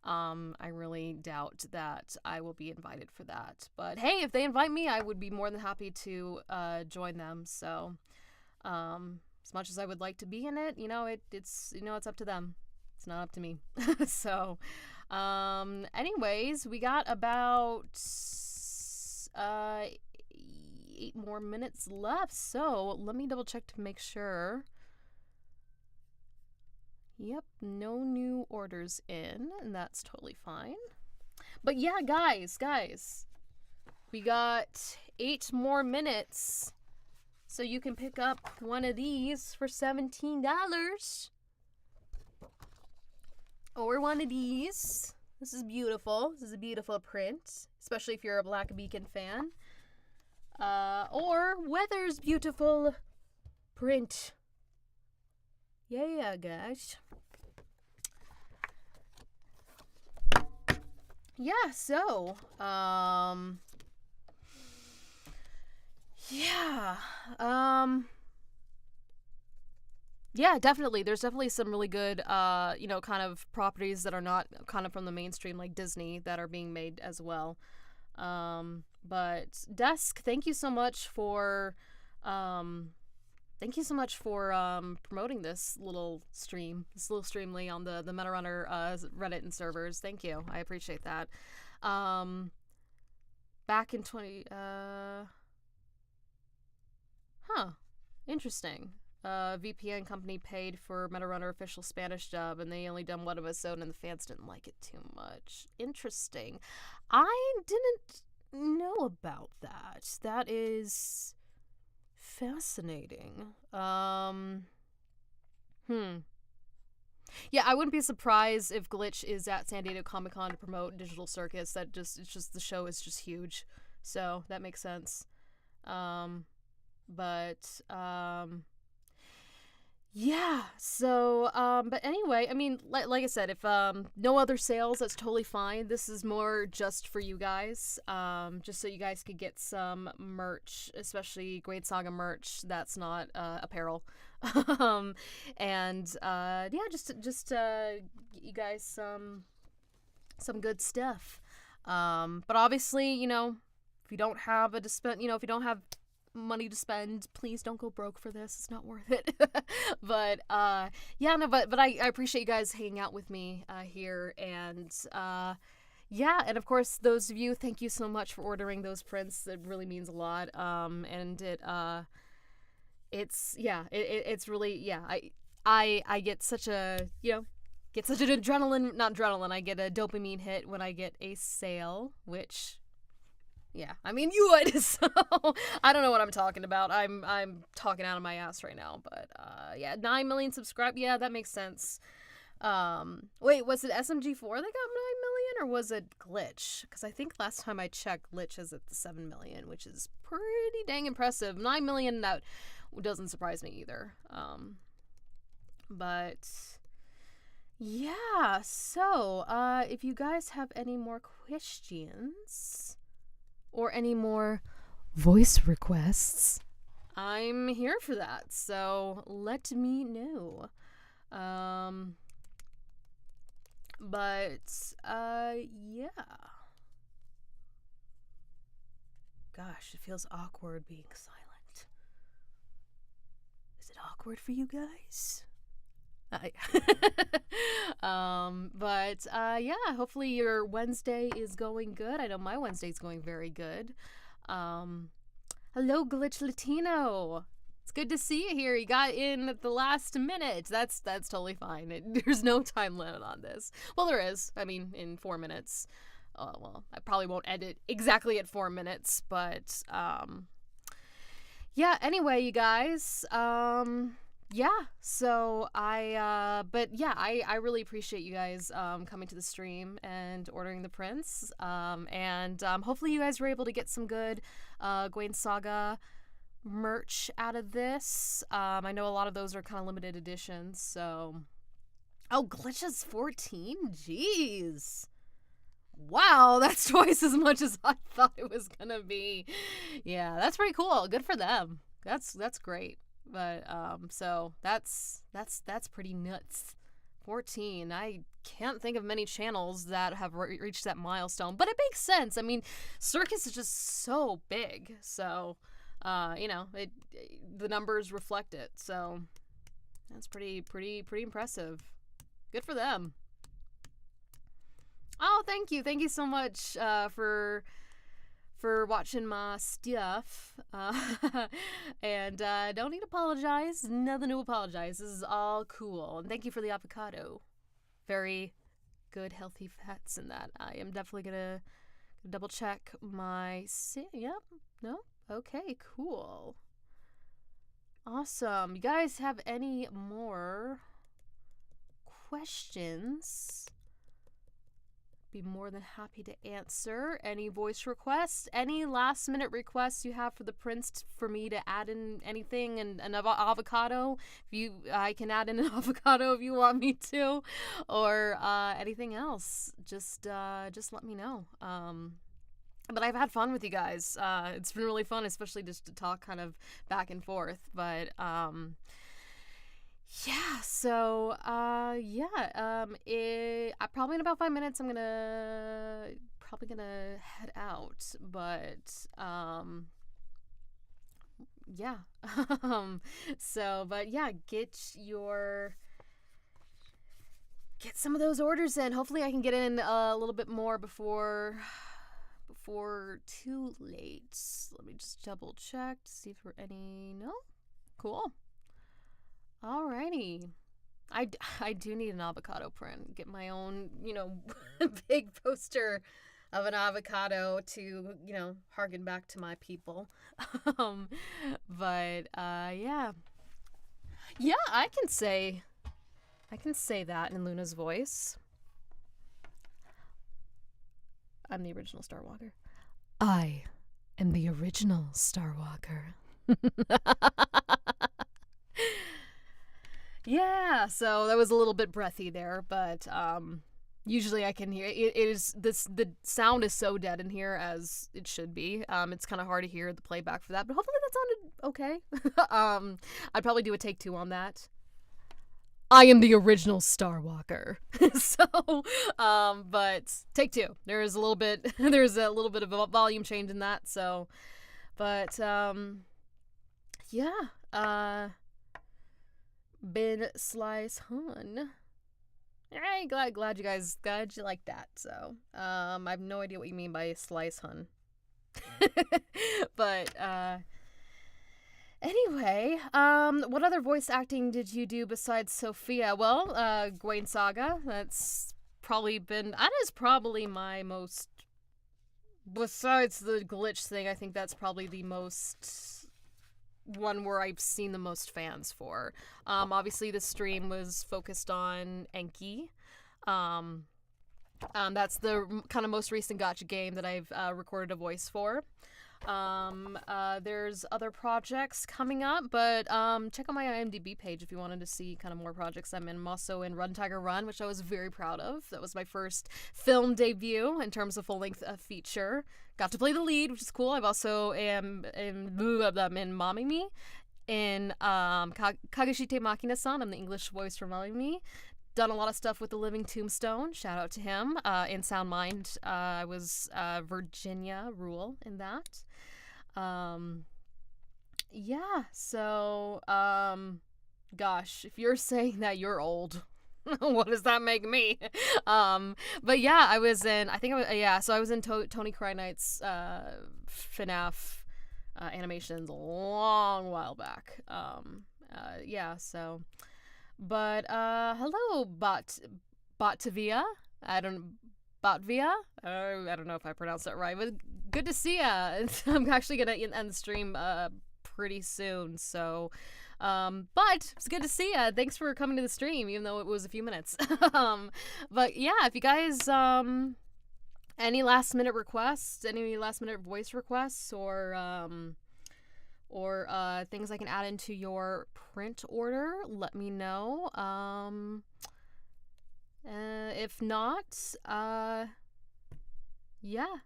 I really doubt that I will be invited for that. But hey, if they invite me, I would be more than happy to join them. So as much as I would like to be in it, it's up to them. It's not up to me. So, anyways, we got about 8 more minutes left. So let me double check to make sure. Yep, no new orders in, and that's totally fine. But yeah, guys, we got 8 more minutes. So you can pick up one of these for $17. Or one of these. This is beautiful. This is a beautiful print, especially if you're a Black Beacon fan. Or Weather's beautiful print. Yeah, guys. Yeah, so, yeah, yeah, definitely. There's definitely some really good, kind of properties that are not kind of from the mainstream, like Disney, that are being made as well. But Desk, thank you so much for promoting this little Streamily on the Meta Runner Reddit and servers. Thank you. I appreciate that. Back in interesting. VPN company paid for Meta Runner official Spanish dub, and they only done one episode, and the fans didn't like it too much. Interesting. I didn't know about that. That is fascinating. Yeah, I wouldn't be surprised if Glitch is at San Diego Comic-Con to promote Digital Circus. It's just the show is just huge, so that makes sense. Yeah, so, but anyway, I mean, like I said, if, no other sales, that's totally fine. This is more just for you guys, just so you guys could get some merch, especially Gwain Saga merch that's not, apparel. And, yeah, just, get you guys some good stuff. But obviously, if you don't have if you don't have money to spend, please don't go broke for this. It's not worth it. But yeah, no, but I appreciate you guys hanging out with me here, and yeah, and of course those of you, thank you so much for ordering those prints. It really means a lot. And it's really, yeah, I get such a get such an not adrenaline, I get a dopamine hit when I get a sale, which, yeah, I mean, you would, so I don't know what I'm talking about. I'm talking out of my ass right now, but yeah, 9 million subscribers. Yeah, that makes sense. Wait, was it SMG4 that got 9 million, or was it Glitch? Because I think last time I checked, Glitch is at the 7 million, which is pretty dang impressive. 9 million, that doesn't surprise me either. But yeah, so if you guys have any more questions or any more voice requests, I'm here for that, so let me know. But yeah. Gosh, it feels awkward being silent. Is it awkward for you guys? But yeah, hopefully your Wednesday is going good. I know my Wednesday's going very good. Hello, Glitch Latino. It's good to see you here. You got in at the last minute. That's totally fine. There's no time limit on this. Well, there is. I mean, in 4 minutes. Well, I probably won't edit exactly at 4 minutes, but yeah. Anyway, you guys. Yeah, so but yeah, I really appreciate you guys coming to the stream and ordering the prints, and hopefully you guys were able to get some good Gwain Saga merch out of this. I know a lot of those are kind of limited editions, so... Oh, Glitches 14? Jeez. Wow, that's twice as much as I thought it was gonna be. Yeah, that's pretty cool. Good for them. That's great. But so that's pretty nuts. 14. I can't think of many channels that have reached that milestone, but it makes sense. I mean, Circus is just so big, so the numbers reflect it. So that's pretty impressive. Good for them. Oh, thank you so much for watching my stuff, and don't need to apologize. Nothing to apologize. This is all cool, and thank you for the avocado. Very good, healthy fats in that. I am definitely gonna double check my. Yep. No. Okay. Cool. Awesome. You guys have any more questions? Be more than happy to answer any voice requests, any last minute requests you have for the prints for me to add in anything, and an avocado. I can add in an avocado if you want me to, or anything else. Just let me know. But I've had fun with you guys. It's been really fun, especially just to talk kind of back and forth. But yeah, so, probably in about 5 minutes, I'm probably gonna head out, but, yeah, but yeah, get some of those orders in. Hopefully I can get in a little bit more before too late. Let me just double check to see if there are any. No? Cool. Alrighty. I do need an avocado print. Get my own, big poster of an avocado to, harken back to my people. But yeah. Yeah, I can say that in Luna's voice. I'm the original Starwalker. I am the original Starwalker. Yeah, so that was a little bit breathy there, but usually I can hear it is this the sound is so dead in here as it should be. It's kind of hard to hear the playback for that, but hopefully that sounded okay. I'd probably do a take 2 on that. I am the original Star Walker. So, but take 2. There's a little bit of a volume change in that, so but yeah, Ben Slice Hun. Hey, glad you like that. So, I have no idea what you mean by Slice Hun. But, anyway, what other voice acting did you do besides Sophia? Well, Gwain Saga, that is probably my most, besides the glitch thing, I think that's probably the most one where I've seen the most fans for. Obviously the stream was focused on Enki. That's the kind of most recent gacha game that I've recorded a voice for. There's other projects coming up, but check out my IMDb page if you wanted to see kind of more projects I'm in. I'm also in Run Tiger Run, which I was very proud of. That was my first film debut in terms of full-length feature. Got to play the lead, which is cool. I've also am in Mommy Me, in Kagashite Makina-san. I'm the English voice for Mommy Me. Done a lot of stuff with the Living Tombstone. Shout out to him. In Sound Mind, I was Virginia Rule in that. Yeah, so, gosh, if you're saying that you're old, what does that make me? But yeah, I was in Tony Cry Knight's FNAF animations a long while back. Yeah, so... But, hello, Botvia. I don't know if I pronounced that right, but good to see ya. I'm actually gonna end the stream, pretty soon, so, but it's good to see ya. Thanks for coming to the stream, even though it was a few minutes. But yeah, if you guys, any last minute requests, any last minute voice requests, or things I can add into your print order, let me know. If not, yeah,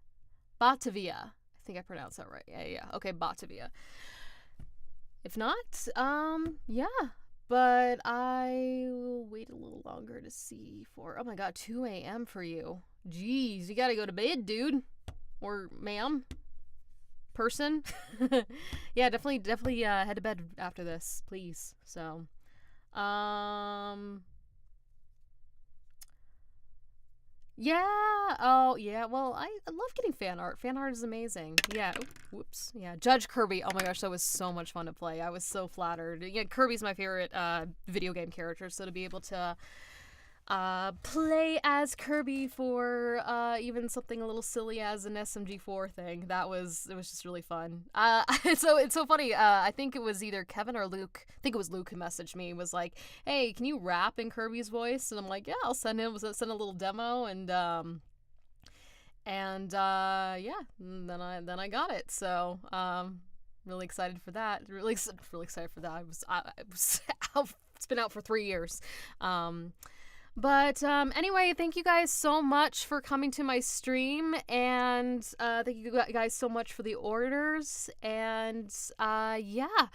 Batavia. I think I pronounced that right. Yeah. Okay, Batavia. If not, yeah. But I will wait a little longer to see for... Oh my god, 2 a.m. for you. Jeez, you gotta go to bed, dude. Or ma'am. Person. Yeah, definitely head to bed after this, please. So, yeah. Oh, yeah. Well, I love getting fan art. Fan art is amazing. Yeah. Whoops. Yeah. Judge Kirby. Oh my gosh, that was so much fun to play. I was so flattered. Yeah, Kirby's my favorite video game character, so to be able to play as Kirby for even something a little silly as an SMG4 thing, it was just really fun. It's so funny. I think it was either Kevin or Luke. I think it was Luke who messaged me. Was like, "Hey, can you rap in Kirby's voice?" And I'm like, "Yeah, I'll send a little demo." And yeah, and then I got it. So really excited for that. Really excited for that. I was out. It's been out for 3 years. But anyway, thank you guys so much for coming to my stream, and thank you guys so much for the orders, and yeah,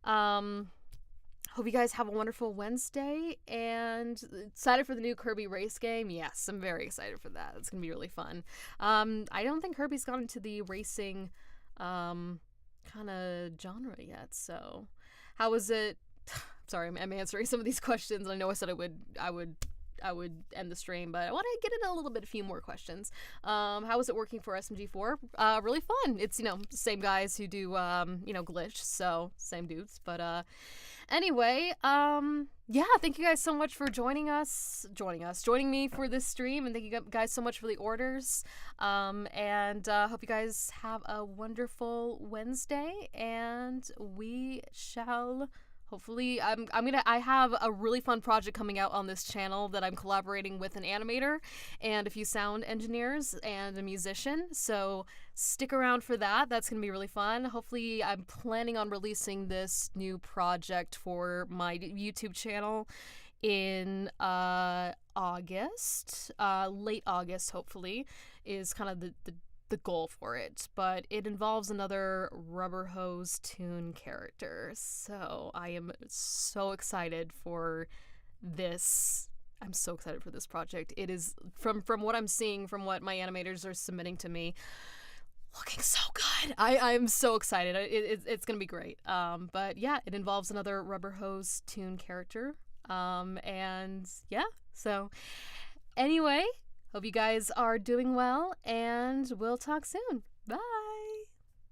hope you guys have a wonderful Wednesday, and excited for the new Kirby race game. Yes, I'm very excited for that. It's gonna be really fun. I don't think Kirby's gone into the racing kind of genre yet, so how was it? Sorry, I'm answering some of these questions. I know I said I would end the stream, but I want to get in a few more questions. How was it working for SMG4? Really fun. It's, same guys who do, Glitch, so same dudes. But, anyway, yeah, thank you guys so much for joining me for this stream, and thank you guys so much for the orders. And hope you guys have a wonderful Wednesday, and we shall hopefully I have a really fun project coming out on this channel that I'm collaborating with an animator and a few sound engineers and a musician. So stick around for that. That's going to be really fun. Hopefully I'm planning on releasing this new project for my YouTube channel in August, late August, hopefully, is kind of the goal for it. But it involves another Rubber Hose Toon character, so I am so excited for this. I'm so excited for this project. It is, from what I'm seeing, from what my animators are submitting to me, looking so good. I'm so excited. It's gonna be great. But yeah, it involves another Rubber Hose Toon character. And yeah, so anyway, hope you guys are doing well, and we'll talk soon. Bye.